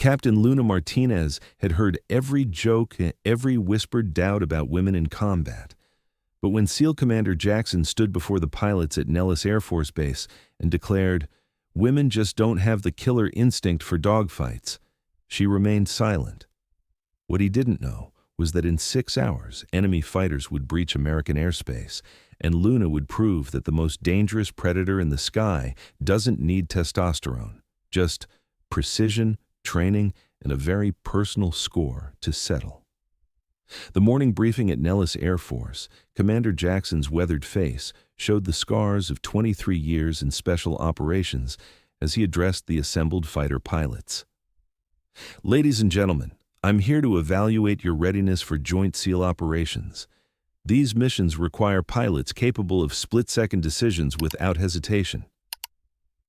Captain Luna Martinez had heard every joke and every whispered doubt about women in combat. But when SEAL Commander Jackson stood before the pilots at Nellis Air Force Base and declared, "Women just don't have the killer instinct for dogfights," she remained silent. What he didn't know was that in 6 hours, enemy fighters would breach American airspace, and Luna would prove that the most dangerous predator in the sky doesn't need testosterone, just precision, training, and a very personal score to settle. The morning briefing at Nellis Air Force, Commander Jackson's weathered face showed the scars of 23 years in special operations as he addressed the assembled fighter pilots. "Ladies and gentlemen, I'm here to evaluate your readiness for Joint SEAL operations. These missions require pilots capable of split-second decisions without hesitation."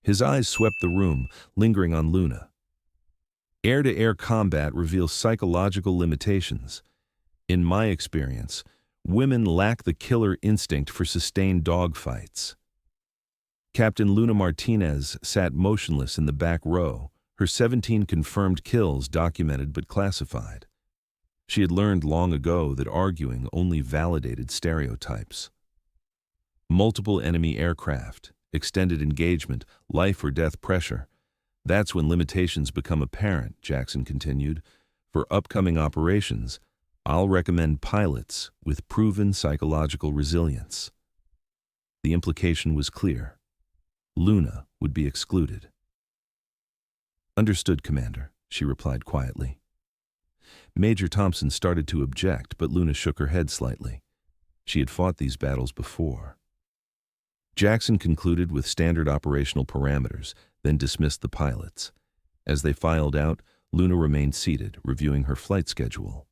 His eyes swept the room, lingering on Luna. Air-to-air combat reveals psychological limitations. In my experience, women lack the killer instinct for sustained dogfights. Captain Luna Martinez sat motionless in the back row, her 17 confirmed kills documented but classified. She had learned long ago that arguing only validated stereotypes. Multiple enemy aircraft, extended engagement, life or death pressure. That's when limitations become apparent, Jackson continued. For upcoming operations, I'll recommend pilots with proven psychological resilience. The implication was clear. Luna would be excluded. "Understood, Commander," she replied quietly. Major Thompson started to object, but Luna shook her head slightly. She had fought these battles before. Jackson concluded with standard operational parameters, then dismissed the pilots. As they filed out, Luna remained seated, reviewing her flight schedule.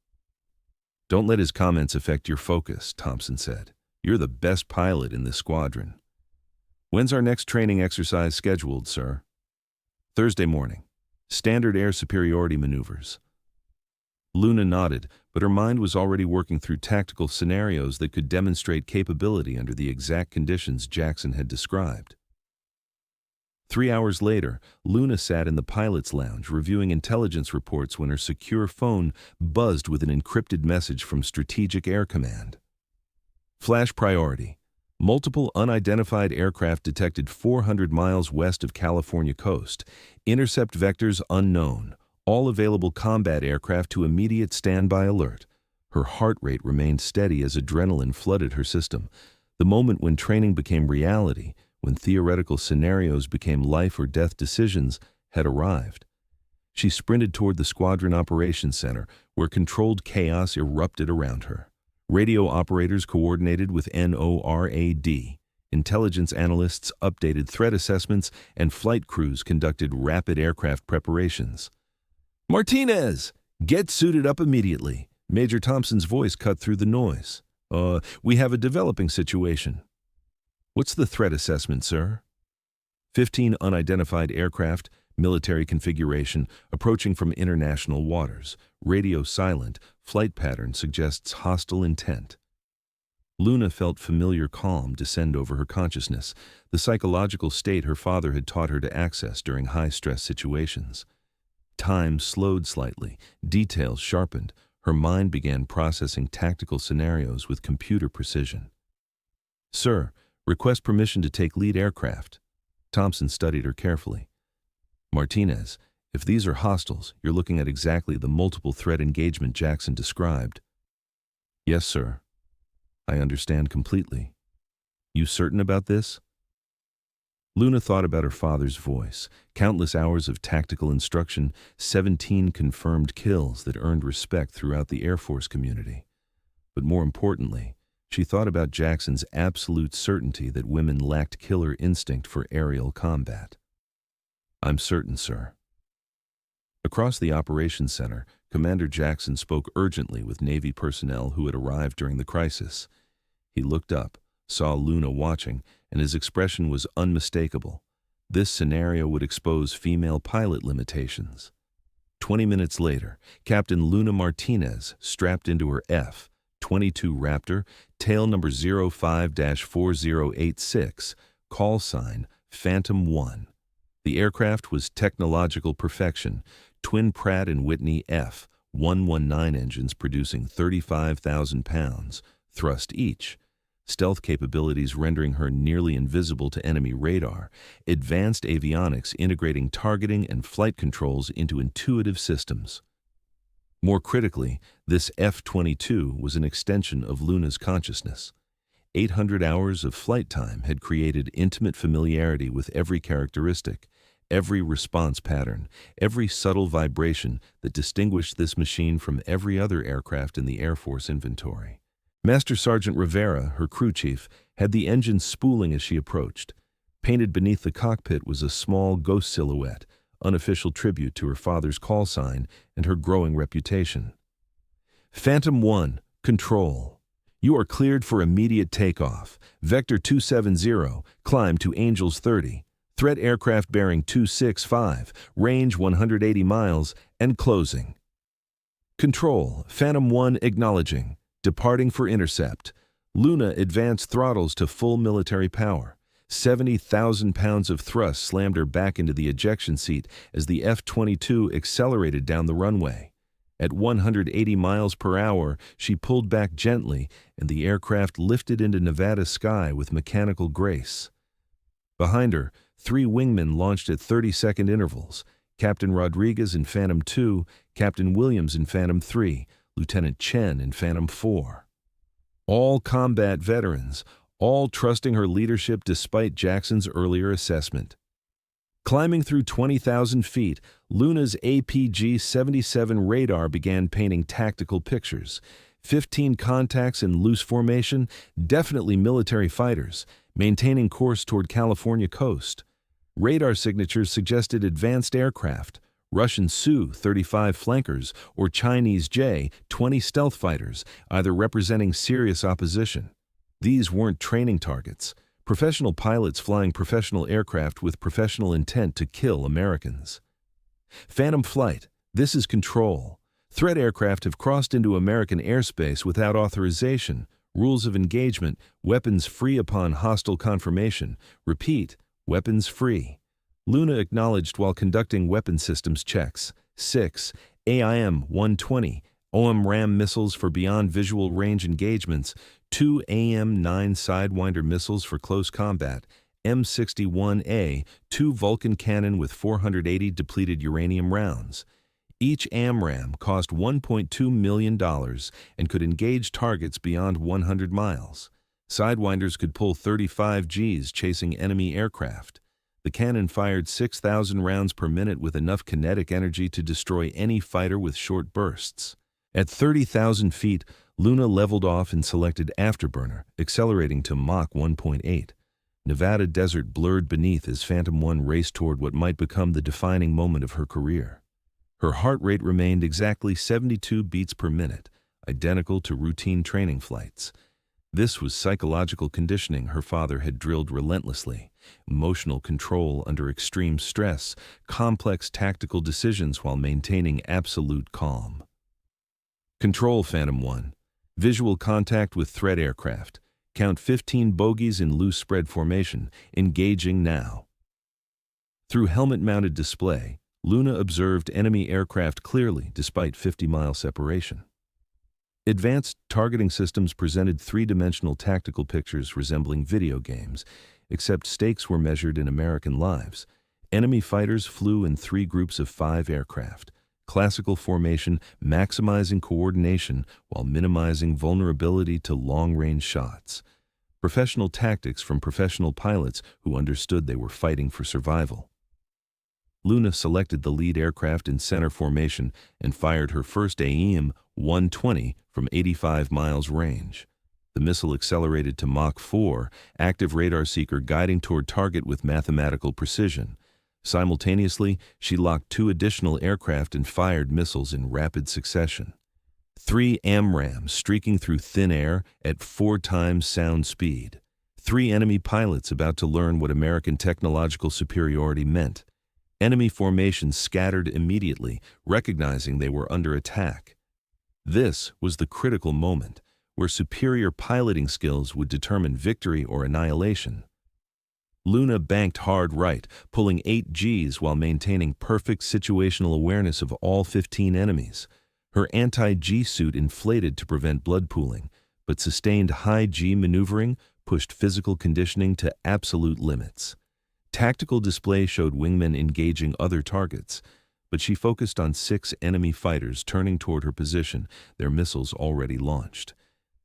"Don't let his comments affect your focus," Thompson said. "You're the best pilot in this squadron." "When's our next training exercise scheduled, sir?" "Thursday morning. Standard air superiority maneuvers." Luna nodded, but her mind was already working through tactical scenarios that could demonstrate capability under the exact conditions Jackson had described. 3 hours later, Luna sat in the pilot's lounge reviewing intelligence reports when her secure phone buzzed with an encrypted message from Strategic Air Command. "Flash priority. Multiple unidentified aircraft detected 400 miles west of California coast. Intercept vectors unknown. All available combat aircraft to immediate standby alert." Her heart rate remained steady as adrenaline flooded her system. The moment when training became reality, when theoretical scenarios became life or death decisions, had arrived. She sprinted toward the Squadron Operations Center, where controlled chaos erupted around her. Radio operators coordinated with NORAD. Intelligence analysts updated threat assessments, and flight crews conducted rapid aircraft preparations. "Martinez, get suited up immediately." Major Thompson's voice cut through the noise. We have a developing situation." "What's the threat assessment, sir?" 15 unidentified aircraft, military configuration, approaching from international waters. Radio silent, flight pattern suggests hostile intent. Luna felt familiar calm descend over her consciousness, the psychological state her father had taught her to access during high-stress situations. Time slowed slightly, details sharpened. Her mind began processing tactical scenarios with computer precision. "Sir, request permission to take lead aircraft." Thompson studied her carefully. "Martinez, if these are hostiles, you're looking at exactly the multiple threat engagement Jackson described." "Yes, sir. I understand completely. You certain about this?" Luna thought about her father's voice, countless hours of tactical instruction, 17 confirmed kills that earned respect throughout the Air Force community. But more importantly, she thought about Jackson's absolute certainty that women lacked killer instinct for aerial combat. "I'm certain, sir." Across the operations center, Commander Jackson spoke urgently with Navy personnel who had arrived during the crisis. He looked up, saw Luna watching, and his expression was unmistakable. This scenario would expose female pilot limitations. 20 minutes later, Captain Luna Martinez strapped into her F-22 Raptor, tail number 05-4086, call sign Phantom 1. The aircraft was technological perfection, twin Pratt & Whitney F-119 engines producing 35,000 pounds thrust each, stealth capabilities rendering her nearly invisible to enemy radar, advanced avionics integrating targeting and flight controls into intuitive systems. More critically, this F-22 was an extension of Luna's consciousness. 800 hours of flight time had created intimate familiarity with every characteristic, every response pattern, every subtle vibration that distinguished this machine from every other aircraft in the Air Force inventory. Master Sergeant Rivera, her crew chief, had the engine spooling as she approached. Painted beneath the cockpit was a small ghost silhouette, unofficial tribute to her father's call sign and her growing reputation. Phantom 1, control. You are cleared for immediate takeoff. Vector 270, climb to Angels 30. Threat aircraft bearing 265, range 180 miles, and closing. Control, Phantom 1 acknowledging, departing for intercept. Luna advanced throttles to full military power. 70,000 pounds of thrust slammed her back into the ejection seat as the F-22 accelerated down the runway. At 180 miles per hour, she pulled back gently, and the aircraft lifted into Nevada sky with mechanical grace. Behind her, 3 wingmen launched at 30-second intervals: Captain Rodriguez in Phantom 2, Captain Williams in Phantom 3, Lieutenant Chen in Phantom 4. All combat veterans, all trusting her leadership despite Jackson's earlier assessment. Climbing through 20,000 feet, Luna's APG-77 radar began painting tactical pictures. 15 contacts in loose formation, definitely military fighters, maintaining course toward California coast. Radar signatures suggested advanced aircraft, Russian Su-35 flankers or Chinese J-20 stealth fighters, either representing serious opposition. These weren't training targets. Professional pilots flying professional aircraft with professional intent to kill Americans. Phantom flight, this is control. Threat aircraft have crossed into American airspace without authorization. Rules of engagement, weapons free upon hostile confirmation. Repeat, weapons free. Luna acknowledged while conducting weapon systems checks. 6. AIM-120, OM-RAM missiles for beyond visual range engagements. 2 AM-9 Sidewinder missiles for close combat. M61A, 2 Vulcan cannon with 480 depleted uranium rounds. Each AMRAM cost $1.2 million and could engage targets beyond 100 miles. Sidewinders could pull 35 Gs chasing enemy aircraft. The cannon fired 6,000 rounds per minute with enough kinetic energy to destroy any fighter with short bursts. At 30,000 feet, Luna leveled off and selected Afterburner, accelerating to Mach 1.8. Nevada desert blurred beneath as Phantom 1 raced toward what might become the defining moment of her career. Her heart rate remained exactly 72 beats per minute, identical to routine training flights. This was psychological conditioning her father had drilled relentlessly: emotional control under extreme stress, complex tactical decisions while maintaining absolute calm. Control, Phantom 1. Visual contact with threat aircraft. Count 15 bogies in loose spread formation, engaging now. Through helmet-mounted display, Luna observed enemy aircraft clearly despite 50-mile separation. Advanced targeting systems presented three-dimensional tactical pictures resembling video games, except stakes were measured in American lives. Enemy fighters flew in 3 groups of 5 aircraft. Classical formation, maximizing coordination while minimizing vulnerability to long-range shots. Professional tactics from professional pilots who understood they were fighting for survival. Luna selected the lead aircraft in center formation and fired her first AIM-120 from 85 miles range. The missile accelerated to Mach 4, active radar seeker guiding toward target with mathematical precision. Simultaneously, she locked 2 additional aircraft and fired missiles in rapid succession. 3 AMRAMs streaking through thin air at 4 times sound speed. 3 enemy pilots about to learn what American technological superiority meant. Enemy formations scattered immediately, recognizing they were under attack. This was the critical moment, where superior piloting skills would determine victory or annihilation. Luna banked hard right, pulling 8 Gs while maintaining perfect situational awareness of all 15 enemies. Her anti-G suit inflated to prevent blood pooling, but sustained high G maneuvering pushed physical conditioning to absolute limits. Tactical display showed wingmen engaging other targets, but she focused on 6 enemy fighters turning toward her position, their missiles already launched.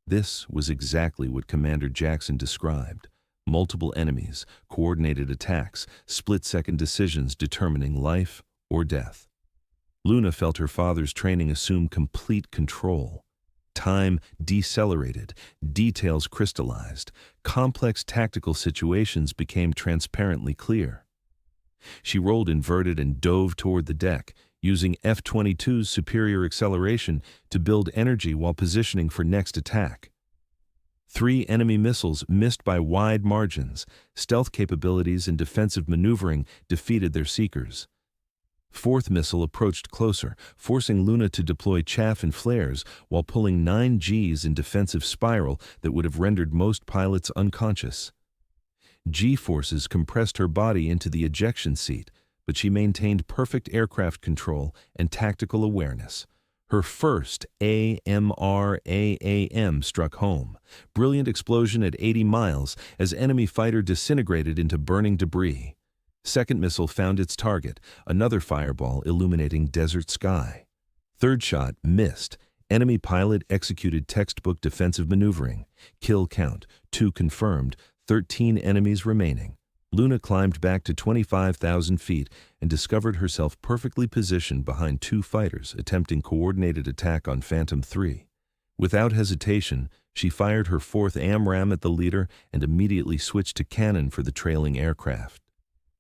This was exactly what Commander Jackson described. Multiple enemies, coordinated attacks, split-second decisions determining life or death. Luna felt her father's training assume complete control. Time decelerated, details crystallized, complex tactical situations became transparently clear. She rolled inverted and dove toward the deck, using F-22's superior acceleration to build energy while positioning for next attack. 3 enemy missiles missed by wide margins. Stealth capabilities and defensive maneuvering defeated their seekers. 4th missile approached closer, forcing Luna to deploy chaff and flares while pulling 9 Gs in defensive spiral that would have rendered most pilots unconscious. G-forces compressed her body into the ejection seat, but she maintained perfect aircraft control and tactical awareness. Her first AMRAAM struck home. Brilliant explosion at 80 miles as enemy fighter disintegrated into burning debris. 2nd missile found its target, another fireball illuminating desert sky. 3rd shot missed. Enemy pilot executed textbook defensive maneuvering. Kill count, 2 confirmed, 13 enemies remaining. Luna climbed back to 25,000 feet and discovered herself perfectly positioned behind 2 fighters attempting coordinated attack on Phantom 3. Without hesitation, she fired her 4th AMRAAM at the leader and immediately switched to cannon for the trailing aircraft.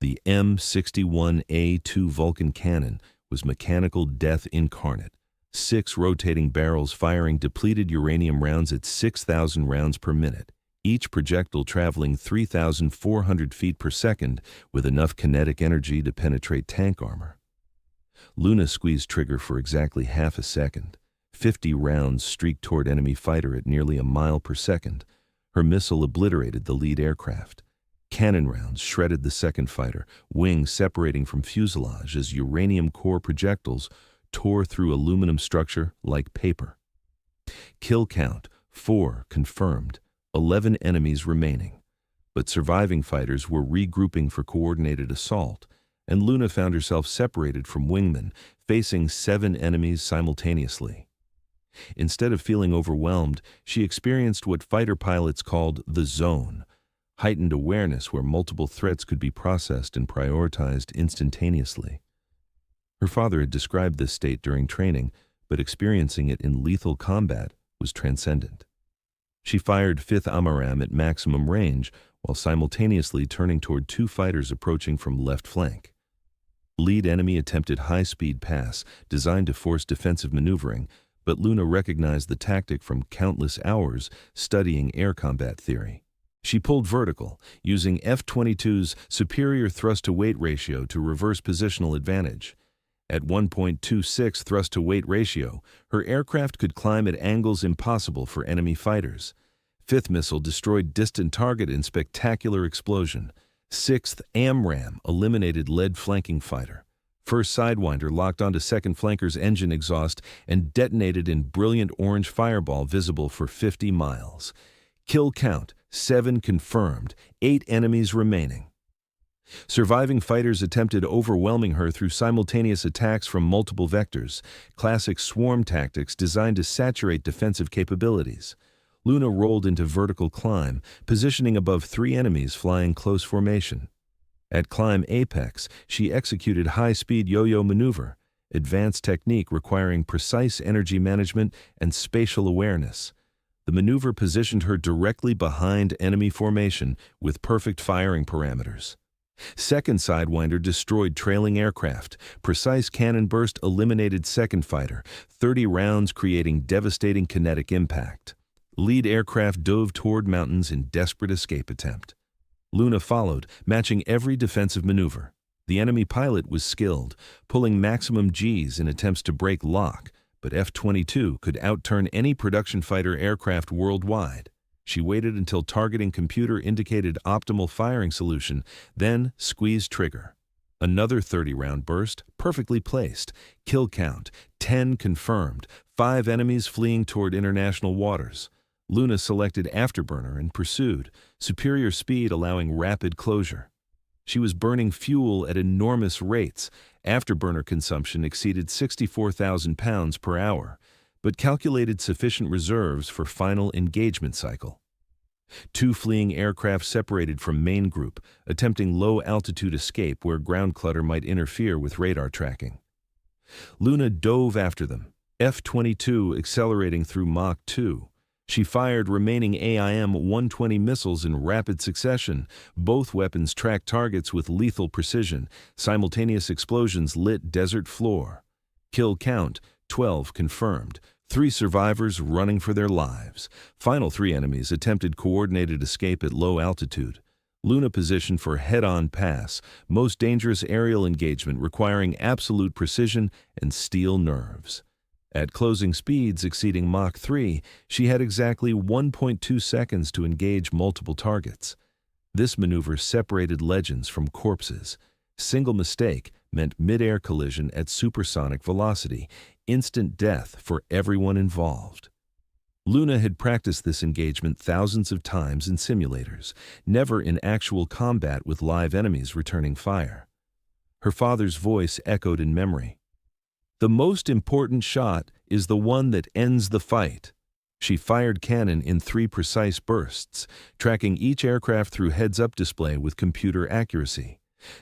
The M61A2 Vulcan cannon was mechanical death incarnate. 6 rotating barrels firing depleted uranium rounds at 6,000 rounds per minute, each projectile traveling 3,400 feet per second with enough kinetic energy to penetrate tank armor. Luna squeezed trigger for exactly half a second. 50 rounds streaked toward enemy fighter at nearly a mile per second. Her missile obliterated the lead aircraft. Cannon rounds shredded the second fighter, wings separating from fuselage as uranium core projectiles tore through aluminum structure like paper. Kill count, 4 confirmed, 11 enemies remaining. But surviving fighters were regrouping for coordinated assault, and Luna found herself separated from wingmen, facing 7 enemies simultaneously. Instead of feeling overwhelmed, she experienced what fighter pilots called the zone, heightened awareness where multiple threats could be processed and prioritized instantaneously. Her father had described this state during training, but experiencing it in lethal combat was transcendent. She fired 5th AMRAAM at maximum range while simultaneously turning toward 2 fighters approaching from left flank. Lead enemy attempted high-speed pass designed to force defensive maneuvering, but Luna recognized the tactic from countless hours studying air combat theory. She pulled vertical, using F-22's superior thrust-to-weight ratio to reverse positional advantage. At 1.26 thrust-to-weight ratio, her aircraft could climb at angles impossible for enemy fighters. 5th missile destroyed distant target in spectacular explosion. 6th AMRAAM eliminated lead flanking fighter. 1st Sidewinder locked onto 2nd flanker's engine exhaust and detonated in brilliant orange fireball visible for 50 miles. Kill count, 7 confirmed, 8 enemies remaining. Surviving fighters attempted overwhelming her through simultaneous attacks from multiple vectors, classic swarm tactics designed to saturate defensive capabilities. Luna rolled into vertical climb, positioning above 3 enemies flying close formation. At climb apex, she executed high-speed yo-yo maneuver, advanced technique requiring precise energy management and spatial awareness. The maneuver positioned her directly behind enemy formation with perfect firing parameters. 2nd Sidewinder destroyed trailing aircraft. Precise cannon burst eliminated 2nd fighter, 30 rounds creating devastating kinetic impact. Lead aircraft dove toward mountains in desperate escape attempt. Luna followed, matching every defensive maneuver. The enemy pilot was skilled, pulling maximum Gs in attempts to break lock, but F-22 could outturn any production fighter aircraft worldwide. She waited until targeting computer indicated optimal firing solution, then squeezed trigger. Another 30-round burst, perfectly placed. Kill count, 10 confirmed, 5 enemies fleeing toward international waters. Luna selected Afterburner and pursued, superior speed allowing rapid closure. She was burning fuel at enormous rates. Afterburner consumption exceeded 64,000 pounds per hour, but calculated sufficient reserves for final engagement cycle. 2 fleeing aircraft separated from main group, attempting low-altitude escape where ground clutter might interfere with radar tracking. Luna dove after them, F-22 accelerating through Mach 2. She fired remaining AIM-120 missiles in rapid succession. Both weapons tracked targets with lethal precision. Simultaneous explosions lit desert floor. Kill count, 12 confirmed. 3 survivors running for their lives. Final 3 enemies attempted coordinated escape at low altitude. Luna positioned for head-on pass, most dangerous aerial engagement requiring absolute precision and steel nerves. At closing speeds exceeding Mach 3, she had exactly 1.2 seconds to engage multiple targets. This maneuver separated legends from corpses. Single mistake meant mid-air collision at supersonic velocity, instant death for everyone involved. Luna had practiced this engagement thousands of times in simulators, never in actual combat with live enemies returning fire. Her father's voice echoed in memory. "The most important shot is the one that ends the fight." She fired cannon in 3 precise bursts, tracking each aircraft through heads-up display with computer accuracy.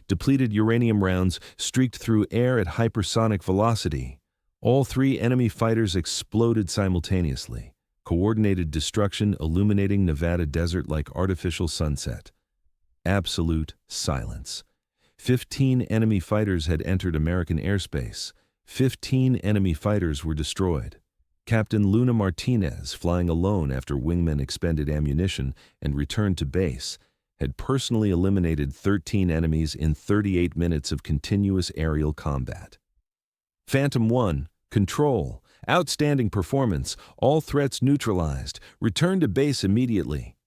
Depleted uranium rounds streaked through air at hypersonic velocity. All 3 enemy fighters exploded simultaneously, coordinated destruction illuminating Nevada desert like artificial sunset. Absolute silence. 15 enemy fighters had entered American airspace. 15 enemy fighters were destroyed. Captain Luna Martinez, flying alone after wingmen expended ammunition and returned to base, had personally eliminated 13 enemies in 38 minutes of continuous aerial combat. Phantom 1, control, outstanding performance, all threats neutralized, return to base immediately.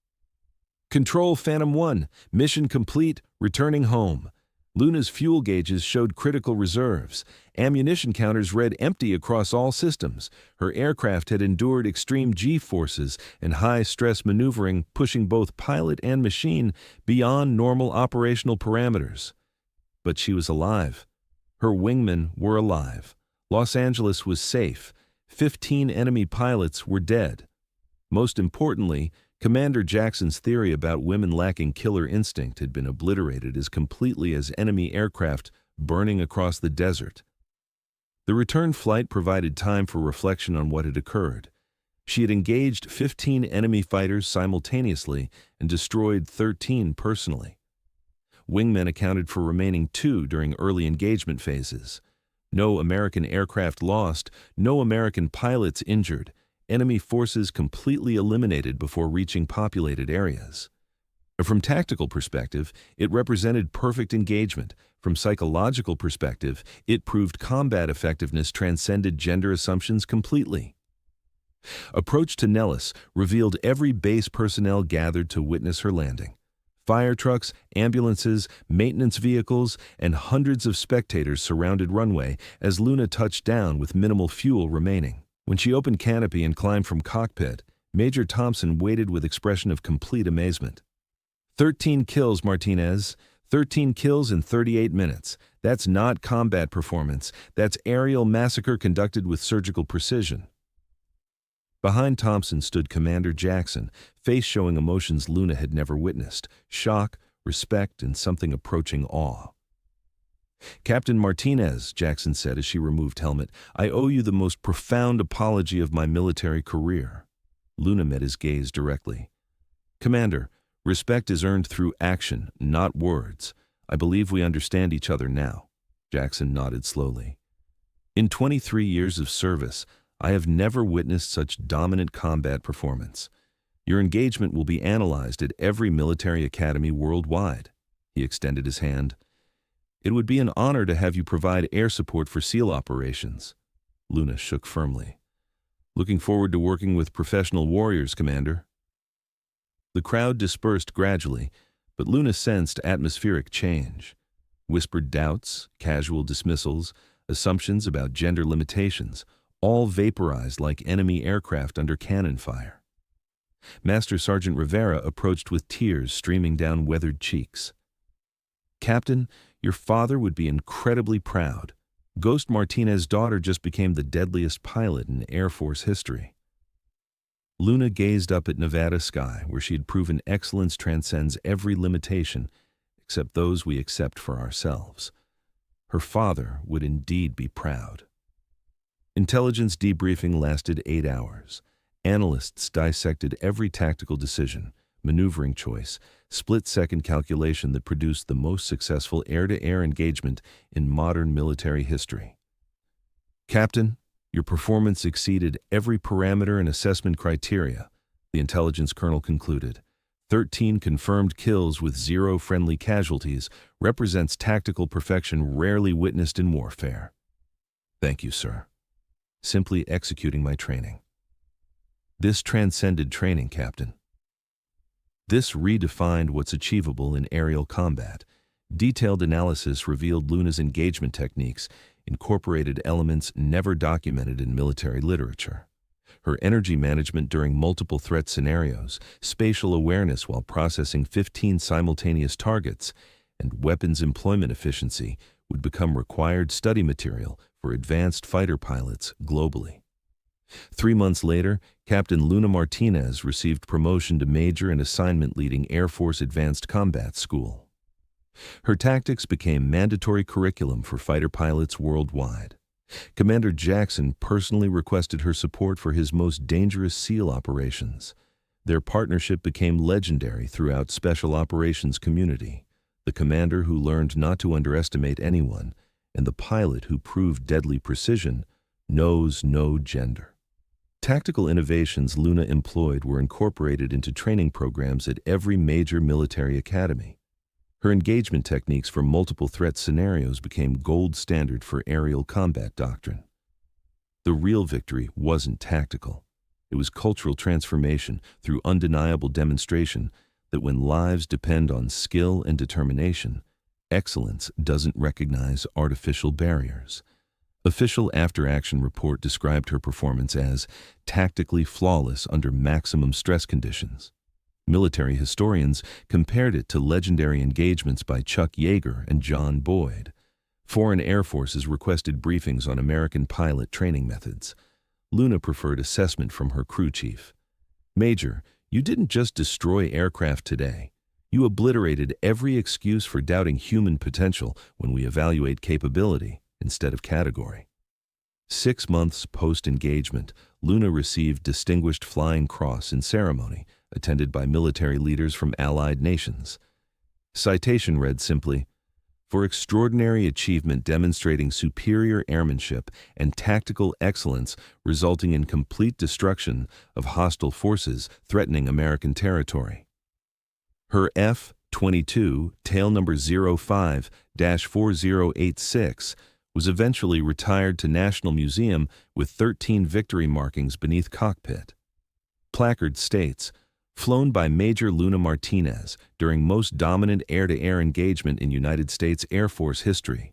Control Phantom 1, mission complete, returning home. Luna's fuel gauges showed critical reserves. Ammunition counters read empty across all systems. Her aircraft had endured extreme G-forces and high-stress maneuvering, pushing both pilot and machine beyond normal operational parameters. But she was alive. Her wingmen were alive. Los Angeles was safe. 15 enemy pilots were dead. Most importantly, Commander Jackson's theory about women lacking killer instinct had been obliterated as completely as enemy aircraft burning across the desert. The return flight provided time for reflection on what had occurred. She had engaged 15 enemy fighters simultaneously and destroyed 13 personally. Wingmen accounted for remaining 2 during early engagement phases. No American aircraft lost, no American pilots injured. Enemy forces completely eliminated before reaching populated areas. From tactical perspective, it represented perfect engagement. From psychological perspective, it proved combat effectiveness transcended gender assumptions completely. Approach to Nellis revealed every base personnel gathered to witness her landing. Fire trucks, ambulances, maintenance vehicles, and hundreds of spectators surrounded runway as Luna touched down with minimal fuel remaining. When she opened canopy and climbed from cockpit, Major Thompson waited with expression of complete amazement. 13 kills, Martinez. 13 kills in 38 minutes. That's not combat performance. That's aerial massacre conducted with surgical precision. Behind Thompson stood Commander Jackson, face showing emotions Luna had never witnessed: shock, respect, and something approaching awe. "Captain Martinez," Jackson said as she removed helmet, "I owe you the most profound apology of my military career." Luna met his gaze directly. "Commander, respect is earned through action, not words. I believe we understand each other now." Jackson nodded slowly. "In 23 years of service, I have never witnessed such dominant combat performance. Your engagement will be analyzed at every military academy worldwide." He extended his hand. "It would be an honor to have you provide air support for SEAL operations." Luna shook firmly. "Looking forward to working with professional warriors, Commander." The crowd dispersed gradually, but Luna sensed atmospheric change. Whispered doubts, casual dismissals, assumptions about gender limitations, all vaporized like enemy aircraft under cannon fire. Master Sergeant Rivera approached with tears streaming down weathered cheeks. "Captain, your father would be incredibly proud. Ghost Martinez's daughter just became the deadliest pilot in Air Force history." Luna gazed up at Nevada sky, where she had proven excellence transcends every limitation except those we accept for ourselves. Her father would indeed be proud. Intelligence debriefing lasted 8 hours. Analysts dissected every tactical decision, maneuvering choice, split-second calculation that produced the most successful air-to-air engagement in modern military history. "Captain, your performance exceeded every parameter and assessment criteria," the intelligence colonel concluded. 13 confirmed kills with 0 friendly casualties represents tactical perfection rarely witnessed in warfare. "Thank you, sir. Simply executing my training." This transcended training, Captain. This redefined what's achievable in aerial combat. Detailed analysis revealed Luna's engagement techniques incorporated elements never documented in military literature. Her energy management during multiple threat scenarios, spatial awareness while processing 15 simultaneous targets, and weapons employment efficiency would become required study material for advanced fighter pilots globally. 3 months later, Captain Luna Martinez received promotion to Major and assignment leading Air Force Advanced Combat School. Her tactics became mandatory curriculum for fighter pilots worldwide. Commander Jackson personally requested her support for his most dangerous SEAL operations. Their partnership became legendary throughout Special Operations community. The commander who learned not to underestimate anyone, and the pilot who proved deadly precision, knows no gender. Tactical innovations Luna employed were incorporated into training programs at every major military academy. Her engagement techniques for multiple threat scenarios became gold standard for aerial combat doctrine. The real victory wasn't tactical. It was cultural transformation through undeniable demonstration that when lives depend on skill and determination, excellence doesn't recognize artificial barriers. Official after-action report described her performance as tactically flawless under maximum stress conditions. Military historians compared it to legendary engagements by Chuck Yeager and John Boyd. Foreign air forces requested briefings on American pilot training methods. Luna preferred assessment from her crew chief. "Major, you didn't just destroy aircraft today. You obliterated every excuse for doubting human potential when we evaluate capability instead of category." 6 months post-engagement, Luna received Distinguished Flying Cross in ceremony, attended by military leaders from allied nations. Citation read simply, "For extraordinary achievement demonstrating superior airmanship and tactical excellence resulting in complete destruction of hostile forces threatening American territory." Her F-22, tail number 05-4086, was eventually retired to National Museum with 13 victory markings beneath cockpit. Placard states, "Flown by Major Luna Martinez during most dominant air-to-air engagement in United States Air Force history."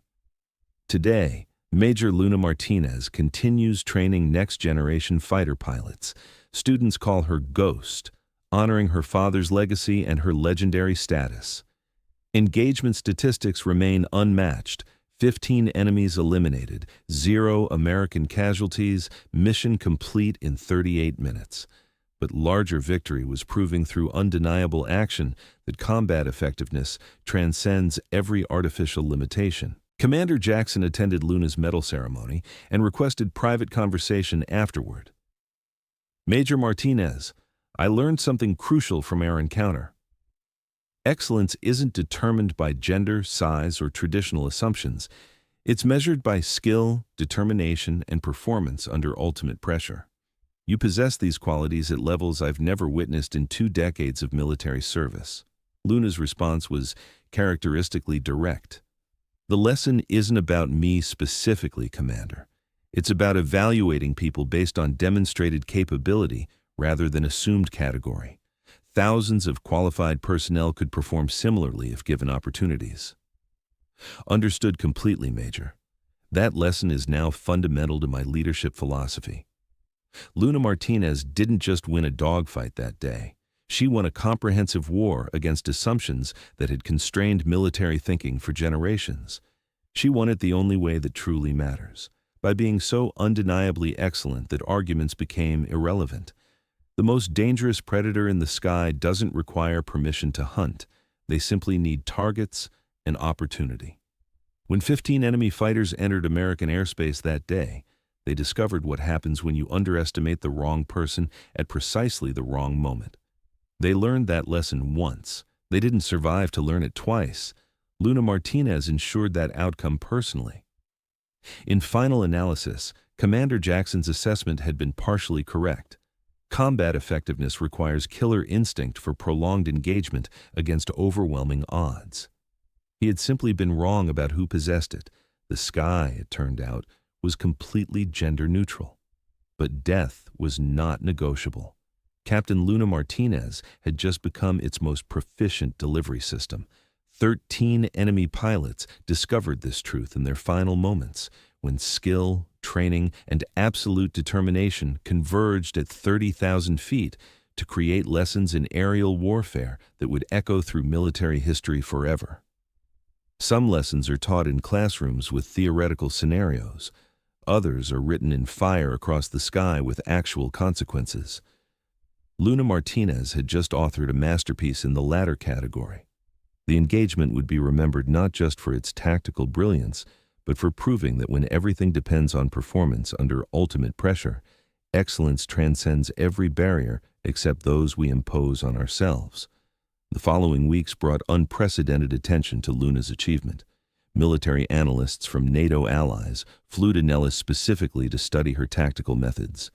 Today, Major Luna Martinez continues training next-generation fighter pilots. Students call her Ghost, honoring her father's legacy and her legendary status. Engagement statistics remain unmatched. 15 enemies eliminated, 0 American casualties, mission complete in 38 minutes. But larger victory was proving through undeniable action that combat effectiveness transcends every artificial limitation. Commander Jackson attended Luna's medal ceremony and requested private conversation afterward. "Major Martinez, I learned something crucial from our encounter. Excellence isn't determined by gender, size, or traditional assumptions. It's measured by skill, determination, and performance under ultimate pressure. You possess these qualities at levels I've never witnessed in 2 decades of military service." Luna's response was characteristically direct. "The lesson isn't about me specifically, Commander. It's about evaluating people based on demonstrated capability rather than assumed category. Thousands of qualified personnel could perform similarly if given opportunities. Understood completely, Major. That lesson is now fundamental to my leadership philosophy. Luna Martinez didn't just win a dogfight that day. She won a comprehensive war against assumptions that had constrained military thinking for generations. She won it the only way that truly matters, by being so undeniably excellent that arguments became irrelevant. The most dangerous predator in the sky doesn't require permission to hunt. They simply need targets and opportunity. When 15 enemy fighters entered American airspace that day, they discovered what happens when you underestimate the wrong person at precisely the wrong moment. They learned that lesson once. They didn't survive to learn it twice. Luna Martinez ensured that outcome personally. In final analysis, Commander Jackson's assessment had been partially correct. Combat effectiveness requires killer instinct for prolonged engagement against overwhelming odds. He had simply been wrong about who possessed it. The sky, it turned out, was completely gender neutral. But death was not negotiable. Captain Luna Martinez had just become its most proficient delivery system. 13 enemy pilots discovered this truth in their final moments, when skill, training, and absolute determination converged at 30,000 feet to create lessons in aerial warfare that would echo through military history forever. Some lessons are taught in classrooms with theoretical scenarios. Others are written in fire across the sky with actual consequences. Luna Martinez had just authored a masterpiece in the latter category. The engagement would be remembered not just for its tactical brilliance, but for proving that when everything depends on performance under ultimate pressure, excellence transcends every barrier except those we impose on ourselves. The following weeks brought unprecedented attention to Luna's achievement. Military analysts from NATO allies flew to Nellis specifically to study her tactical methods.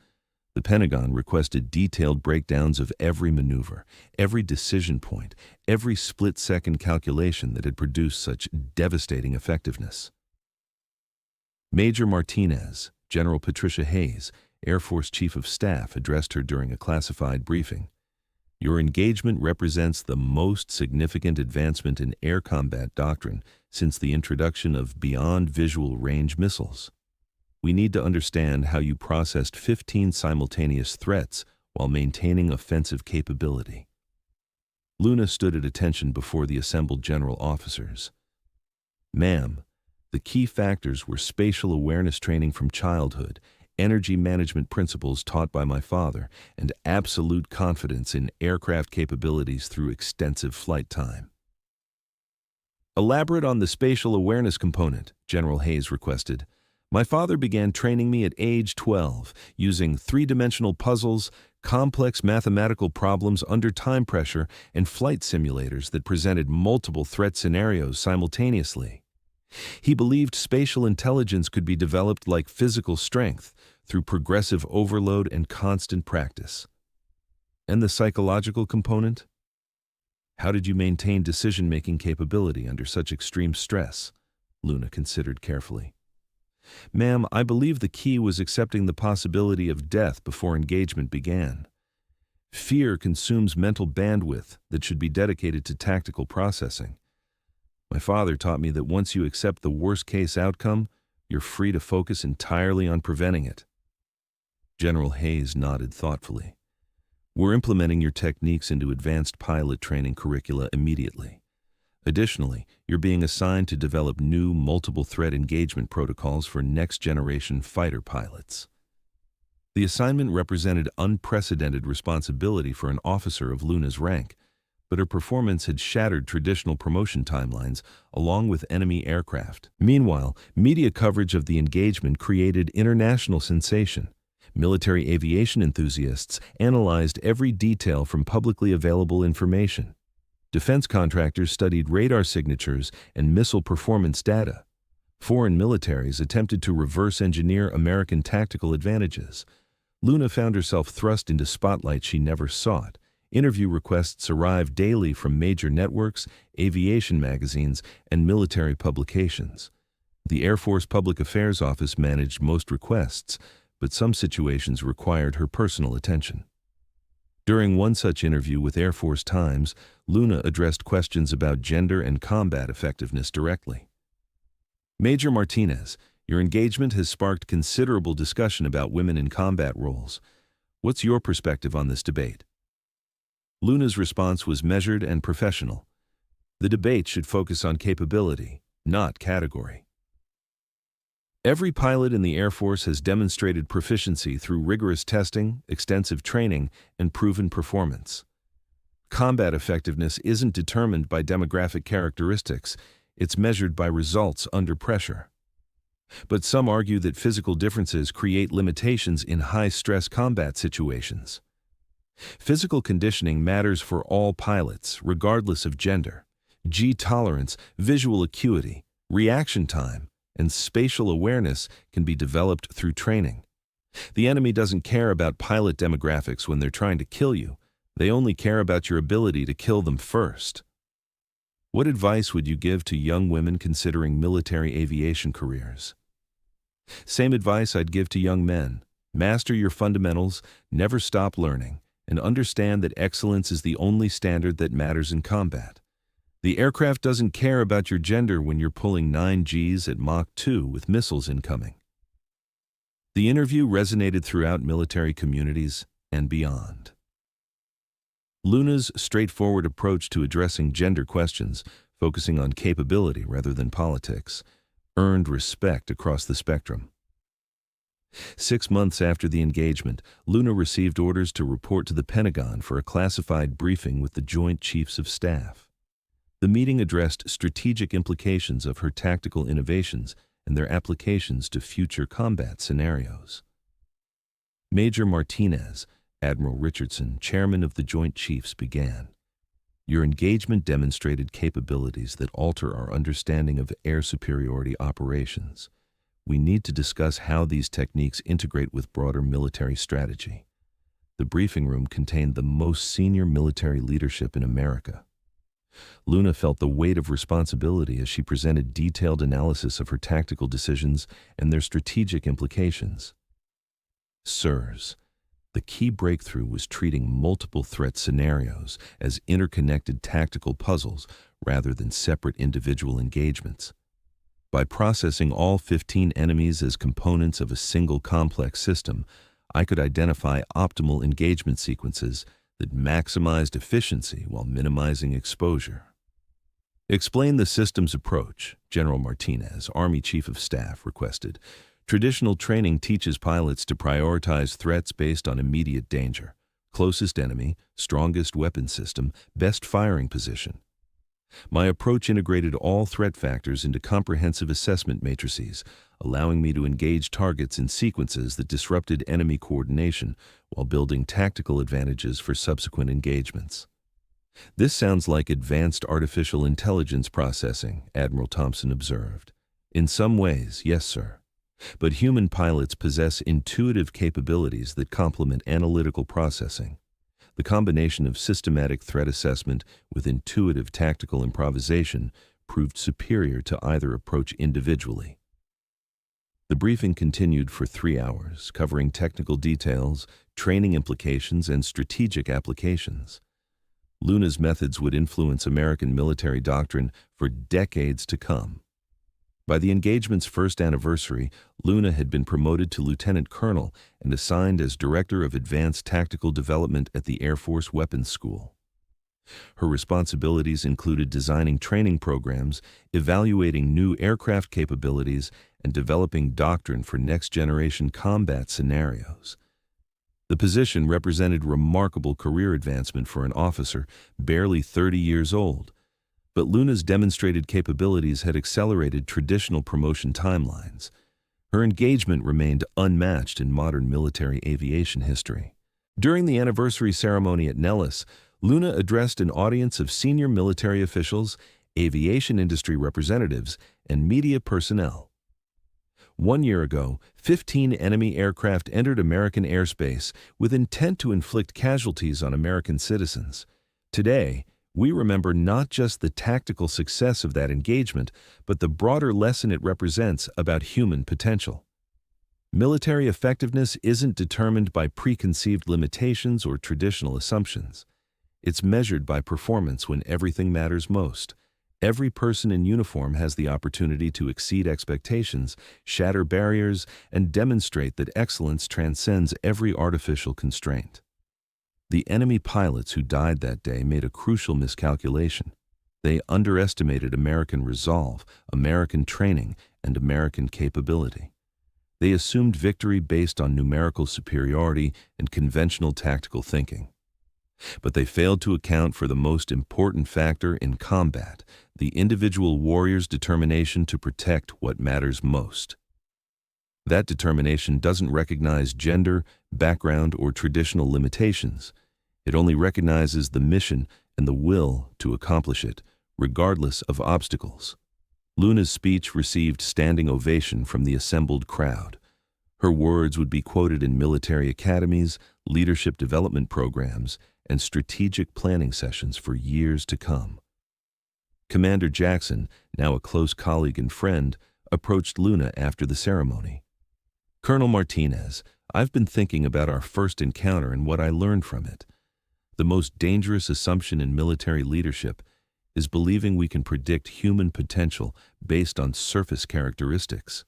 The Pentagon requested detailed breakdowns of every maneuver, every decision point, every split-second calculation that had produced such devastating effectiveness. Major Martinez, General Patricia Hayes, Air Force Chief of Staff, addressed her during a classified briefing. Your engagement represents the most significant advancement in air combat doctrine since the introduction of beyond visual range missiles. We need to understand how you processed 15 simultaneous threats while maintaining offensive capability. Luna stood at attention before the assembled general officers. Ma'am, the key factors were spatial awareness training from childhood, energy management principles taught by my father, and absolute confidence in aircraft capabilities through extensive flight time. Elaborate on the spatial awareness component, General Hayes requested. My father began training me at age 12, using three-dimensional puzzles, complex mathematical problems under time pressure, and flight simulators that presented multiple threat scenarios simultaneously. He believed spatial intelligence could be developed like physical strength through progressive overload and constant practice. And the psychological component? How did you maintain decision-making capability under such extreme stress? Luna considered carefully. Ma'am, I believe the key was accepting the possibility of death before engagement began. Fear consumes mental bandwidth that should be dedicated to tactical processing. My father taught me that once you accept the worst-case outcome, you're free to focus entirely on preventing it. General Hayes nodded thoughtfully. We're implementing your techniques into advanced pilot training curricula immediately. Additionally, you're being assigned to develop new multiple-threat engagement protocols for next-generation fighter pilots. The assignment represented unprecedented responsibility for an officer of Luna's rank, but her performance had shattered traditional promotion timelines along with enemy aircraft. Meanwhile, media coverage of the engagement created international sensation. Military aviation enthusiasts analyzed every detail from publicly available information. Defense contractors studied radar signatures and missile performance data. Foreign militaries attempted to reverse engineer American tactical advantages. Luna found herself thrust into spotlight she never sought. Interview requests arrived daily from major networks, aviation magazines, and military publications. The Air Force Public Affairs Office managed most requests, but some situations required her personal attention. During one such interview with Air Force Times, Luna addressed questions about gender and combat effectiveness directly. Major Martinez, your engagement has sparked considerable discussion about women in combat roles. What's your perspective on this debate? Luna's response was measured and professional. The debate should focus on capability, not category. Every pilot in the Air Force has demonstrated proficiency through rigorous testing, extensive training, and proven performance. Combat effectiveness isn't determined by demographic characteristics, it's measured by results under pressure. But some argue that physical differences create limitations in high-stress combat situations. Physical conditioning matters for all pilots, regardless of gender. G tolerance, visual acuity, reaction time, and spatial awareness can be developed through training. The enemy doesn't care about pilot demographics when they're trying to kill you. They only care about your ability to kill them first. What advice would you give to young women considering military aviation careers? Same advice I'd give to young men. Master your fundamentals, never stop learning, and understand that excellence is the only standard that matters in combat. The aircraft doesn't care about your gender when you're pulling 9 Gs at Mach 2 with missiles incoming. The interview resonated throughout military communities and beyond. Luna's straightforward approach to addressing gender questions, focusing on capability rather than politics, earned respect across the spectrum. 6 months after the engagement, Luna received orders to report to the Pentagon for a classified briefing with the Joint Chiefs of Staff. The meeting addressed strategic implications of her tactical innovations and their applications to future combat scenarios. Major Martinez, Admiral Richardson, chairman of the Joint Chiefs, began. Your engagement demonstrated capabilities that alter our understanding of air superiority operations. We need to discuss how these techniques integrate with broader military strategy. The briefing room contained the most senior military leadership in America. Luna felt the weight of responsibility as she presented detailed analysis of her tactical decisions and their strategic implications. Sirs, the key breakthrough was treating multiple threat scenarios as interconnected tactical puzzles rather than separate individual engagements. By processing all 15 enemies as components of a single complex system, I could identify optimal engagement sequences that maximized efficiency while minimizing exposure. Explain the system's approach, General Martinez, Army Chief of Staff, requested. Traditional training teaches pilots to prioritize threats based on immediate danger, closest enemy, strongest weapon system, best firing position. My approach integrated all threat factors into comprehensive assessment matrices, allowing me to engage targets in sequences that disrupted enemy coordination while building tactical advantages for subsequent engagements. This sounds like advanced artificial intelligence processing, Admiral Thompson observed. In some ways, yes, sir. But human pilots possess intuitive capabilities that complement analytical processing. The combination of systematic threat assessment with intuitive tactical improvisation proved superior to either approach individually. The briefing continued for 3 hours, covering technical details, training implications, and strategic applications. Luna's methods would influence American military doctrine for decades to come. By the engagement's first anniversary, Luna had been promoted to lieutenant colonel and assigned as Director of Advanced Tactical Development at the Air Force Weapons School. Her responsibilities included designing training programs, evaluating new aircraft capabilities, and developing doctrine for next-generation combat scenarios. The position represented remarkable career advancement for an officer barely 30 years old. But Luna's demonstrated capabilities had accelerated traditional promotion timelines. Her engagement remained unmatched in modern military aviation history. During the anniversary ceremony at Nellis, Luna addressed an audience of senior military officials, aviation industry representatives, and media personnel. 1 year ago, 15 enemy aircraft entered American airspace with intent to inflict casualties on American citizens. Today, we remember not just the tactical success of that engagement, but the broader lesson it represents about human potential. Military effectiveness isn't determined by preconceived limitations or traditional assumptions. It's measured by performance when everything matters most. Every person in uniform has the opportunity to exceed expectations, shatter barriers, and demonstrate that excellence transcends every artificial constraint. The enemy pilots who died that day made a crucial miscalculation. They underestimated American resolve, American training, and American capability. They assumed victory based on numerical superiority and conventional tactical thinking. But they failed to account for the most important factor in combat, the individual warrior's determination to protect what matters most. That determination doesn't recognize gender, background, or traditional limitations. It only recognizes the mission and the will to accomplish it, regardless of obstacles. Luna's speech received standing ovation from the assembled crowd. Her words would be quoted in military academies, leadership development programs, and strategic planning sessions for years to come. Commander Jackson, now a close colleague and friend, approached Luna after the ceremony. "Colonel Martinez, I've been thinking about our first encounter and what I learned from it. The most dangerous assumption in military leadership is believing we can predict human potential based on surface characteristics.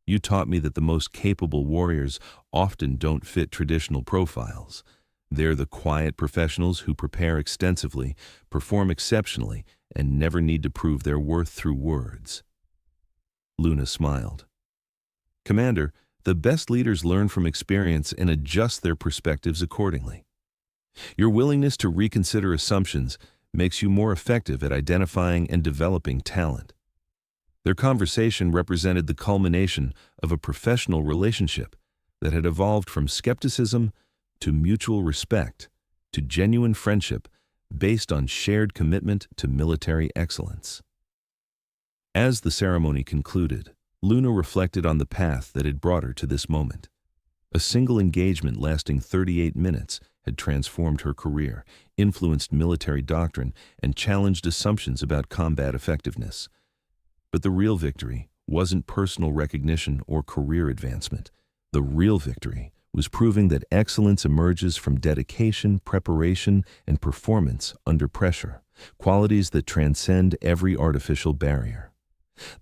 You taught me that the most capable warriors often don't fit traditional profiles. They're the quiet professionals who prepare extensively, perform exceptionally, and never need to prove their worth through words." Luna smiled. "Commander, the best leaders learn from experience and adjust their perspectives accordingly. Your willingness to reconsider assumptions makes you more effective at identifying and developing talent." Their conversation represented the culmination of a professional relationship that had evolved from skepticism to mutual respect to genuine friendship based on shared commitment to military excellence. As the ceremony concluded, Luna reflected on the path that had brought her to this moment. A single engagement lasting 38 minutes had transformed her career, influenced military doctrine, and challenged assumptions about combat effectiveness. But the real victory wasn't personal recognition or career advancement. The real victory was proving that excellence emerges from dedication, preparation, and performance under pressure, qualities that transcend every artificial barrier.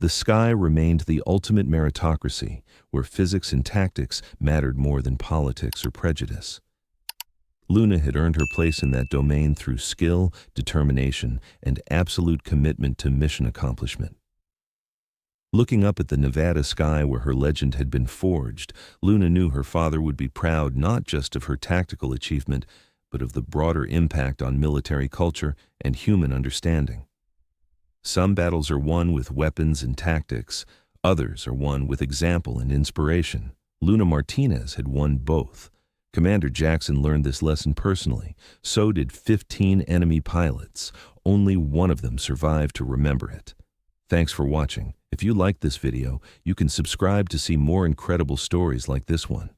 The sky remained the ultimate meritocracy, where physics and tactics mattered more than politics or prejudice. Luna had earned her place in that domain through skill, determination, and absolute commitment to mission accomplishment. Looking up at the Nevada sky where her legend had been forged, Luna knew her father would be proud not just of her tactical achievement, but of the broader impact on military culture and human understanding. Some battles are won with weapons and tactics, others are won with example and inspiration. Luna Martinez had won both. Commander Jackson learned this lesson personally. So did 15 enemy pilots. Only one of them survived to remember it. Thanks for watching. If you liked this video, you can subscribe to see more incredible stories like this one.